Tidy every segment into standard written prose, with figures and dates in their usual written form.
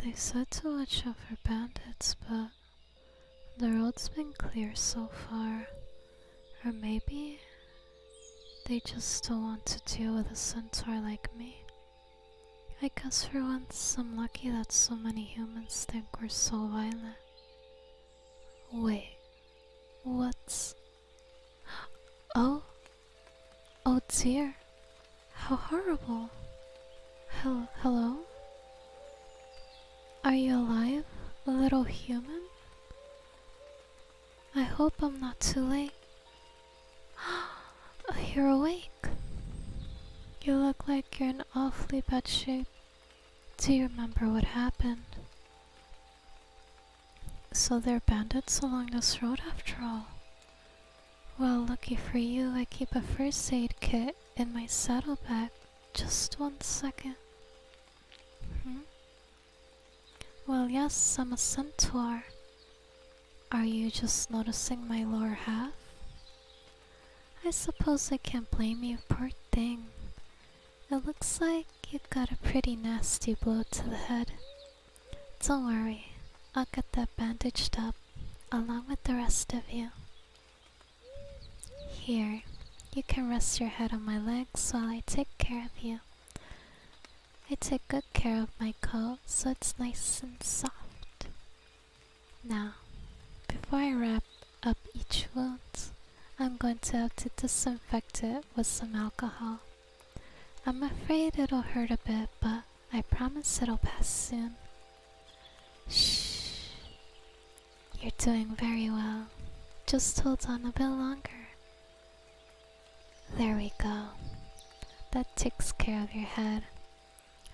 They said to watch out for bandits, but the road's been clear so far. Or maybe they just don't want to deal with a centaur like me. I guess for once I'm lucky that so many humans think we're so violent. Wait, what's... Oh dear, how horrible. Hello? Are you alive, little human? I hope I'm not too late. You're awake. You look like you're in awfully bad shape. Do you remember what happened? So there are bandits along this road after all. Well, lucky for you, I keep a first aid kit in my saddlebag. Just 1 second. Well, yes, I'm a centaur. Are you just noticing my lower half? I suppose I can't blame you, poor thing. It looks like you got a pretty nasty blow to the head. Don't worry, I'll get that bandaged up, along with the rest of you. Here, you can rest your head on my legs while I take care of you. I take good care of my coat so it's nice and soft. Now, before I wrap up each wound, I'm going to have to disinfect it with some alcohol. I'm afraid it'll hurt a bit, but I promise it'll pass soon. Shh. You're doing very well. Just hold on a bit longer. There we go. That takes care of your head.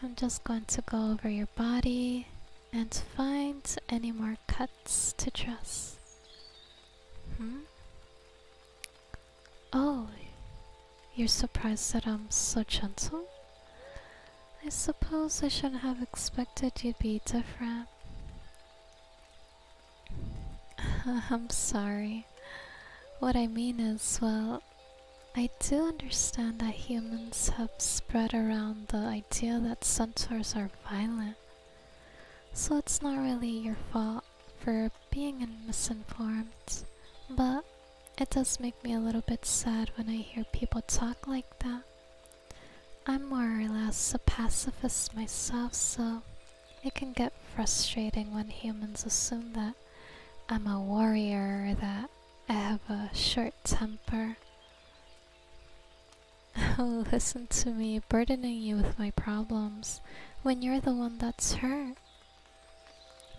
I'm just going to go over your body and find any more cuts to dress. Oh, you're surprised that I'm so gentle? I suppose I shouldn't have expected you'd be different. I'm sorry. What I mean is, well, I do understand that humans have spread around the idea that centaurs are violent, so it's not really your fault for being misinformed, but it does make me a little bit sad when I hear people talk like that. I'm more or less a pacifist myself, so it can get frustrating when humans assume that I'm a warrior or that I have a short temper. Oh, listen to me burdening you with my problems when you're the one that's hurt.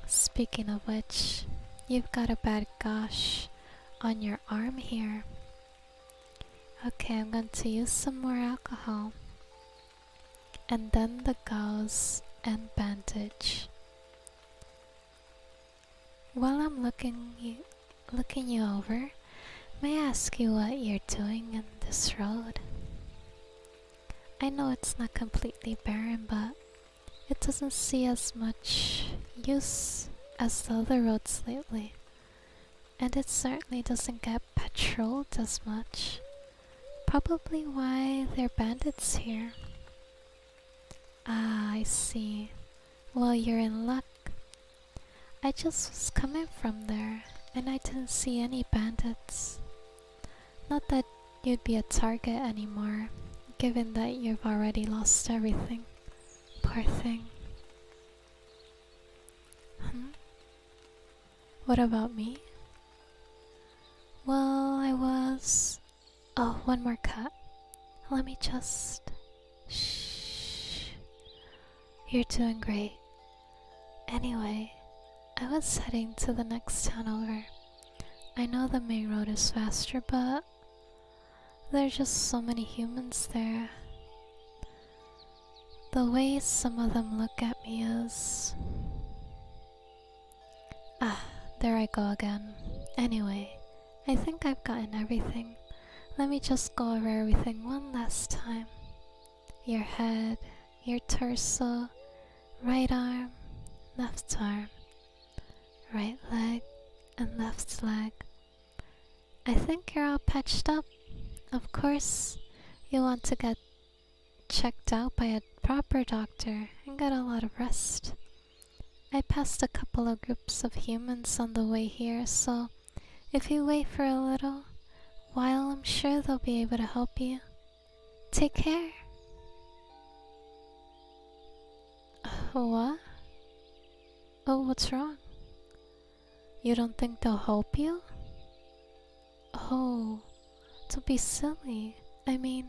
Speaking of which, you've got a bad gash on your arm here. Okay, I'm going to use some more alcohol. And then the gauze and bandage. While I'm looking you over, may I ask you what you're doing in this road? I know it's not completely barren, but it doesn't see as much use as the other roads lately. And it certainly doesn't get patrolled as much. Probably why there are bandits here. Ah, I see. Well, you're in luck. I just was coming from there, and I didn't see any bandits. Not that you'd be a target anymore, given that you've already lost everything. Poor thing. What about me? Well, I was... Oh, one more cut. Let me just... Shh. You're doing great. Anyway, I was heading to the next town over. I know the main road is faster, but there's just so many humans there. The way some of them look at me is... Ah, there I go again. Anyway, I think I've gotten everything. Let me just go over everything one last time. Your head, your torso, right arm, right leg, and left leg. I think you're all patched up. Of course, you want to get checked out by a proper doctor and get a lot of rest. I passed a couple of groups of humans on the way here, so if you wait for a little while, I'm sure they'll be able to help you. Take care. What? Oh, what's wrong? You don't think they'll help you? Oh, don't be silly. I mean,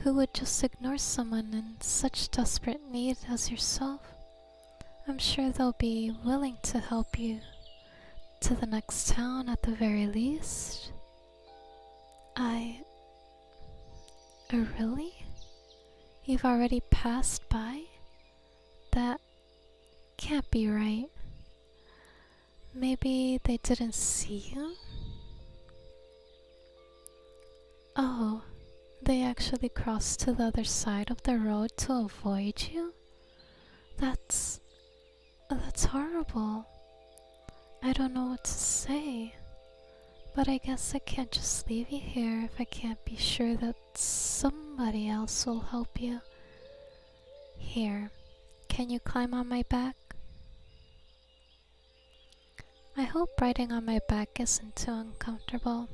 who would just ignore someone in such desperate need as yourself? I'm sure they'll be willing to help you to the next town at the very least. Really? You've already passed by? That can't be right. Maybe they didn't see you? Oh, they actually crossed to the other side of the road to avoid you? That's horrible. I don't know what to say. But I guess I can't just leave you here if I can't be sure that somebody else will help you. Here, can you climb on my back? I hope riding on my back isn't too uncomfortable.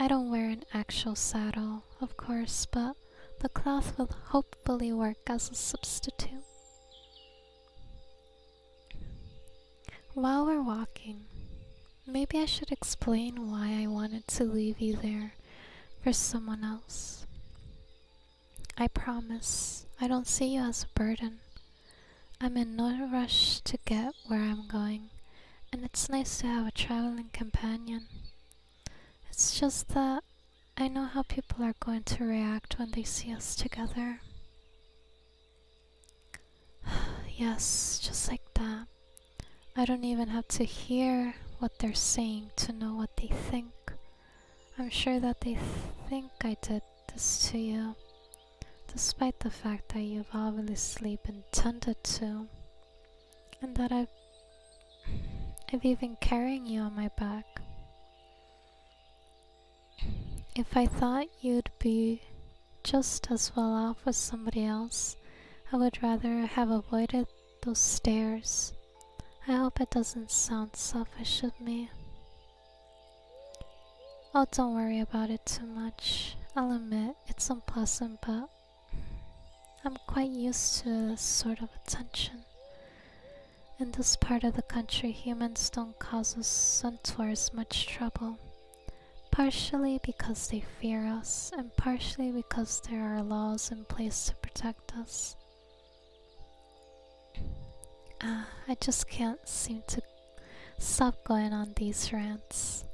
I don't wear an actual saddle, of course, but the cloth will hopefully work as a substitute. While we're walking, maybe I should explain why I wanted to leave you there for someone else. I promise I don't see you as a burden. I'm in no rush to get where I'm going, and it's nice to have a traveling companion. It's just that I know how people are going to react when they see us together. Yes, just like that. I don't even have to hear what they're saying to know what they think. I'm sure that they think I did this to you, despite the fact that you've obviously been intended to, and that I've even carrying you on my back. If I thought you'd be just as well off with somebody else, I would rather have avoided those stares. I hope it doesn't sound selfish of me. Oh, don't worry about it too much. I'll admit it's unpleasant, but I'm quite used to this sort of attention. In this part of the country, humans don't cause us centaurs much trouble. Partially because they fear us, and partially because there are laws in place to protect us. I just can't seem to stop going on these rants.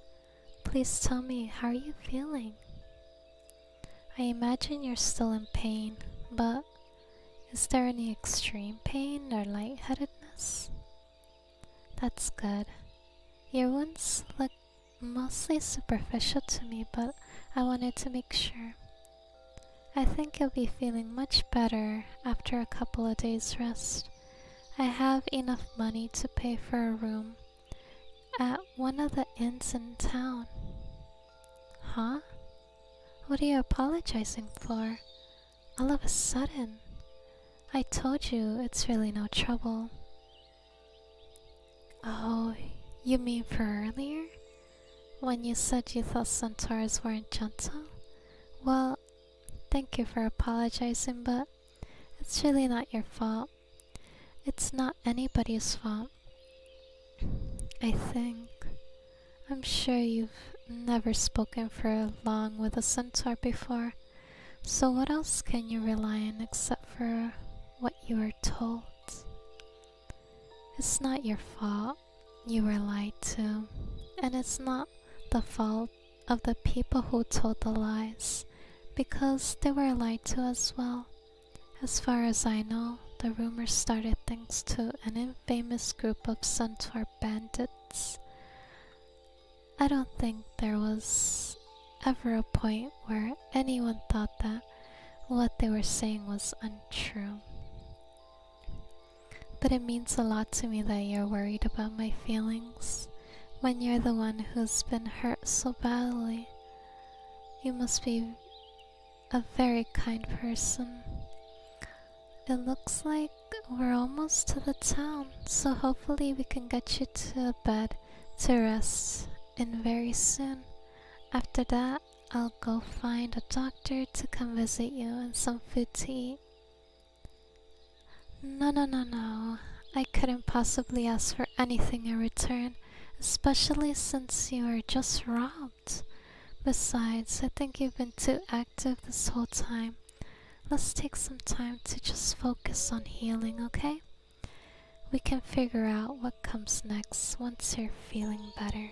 Please tell me, how are you feeling? I imagine you're still in pain, but is there any extreme pain or lightheadedness? That's good. Your wounds look mostly superficial to me, but I wanted to make sure. I think you'll be feeling much better after a couple of days rest. I have enough money to pay for a room at one of the inns in town. Huh? What are you apologizing for? All of a sudden. I told you it's really no trouble. Oh, you mean for earlier? When you said you thought centaurs weren't gentle? Well, thank you for apologizing, but it's really not your fault. It's not anybody's fault. I think. I'm sure you've never spoken for long with a centaur before, so what else can you rely on except for what you were told? It's not your fault you were lied to, and it's not the fault of the people who told the lies, because they were lied to as well. As far as I know, the rumors started thanks to an infamous group of centaur bandits. I don't think there was ever a point where anyone thought that what they were saying was untrue. But it means a lot to me that you're worried about my feelings when you're the one who's been hurt so badly. You must be a very kind person. it looks like we're almost to the town, so hopefully we can get you to a bed to rest in very soon. After that, I'll go find a doctor to come visit you and some food to eat. No, no, no, no. I couldn't possibly ask for anything in return, especially since you were just robbed. Besides, I think you've been too active this whole time. Let's take some time to just focus on healing, okay? We can figure out what comes next once you're feeling better.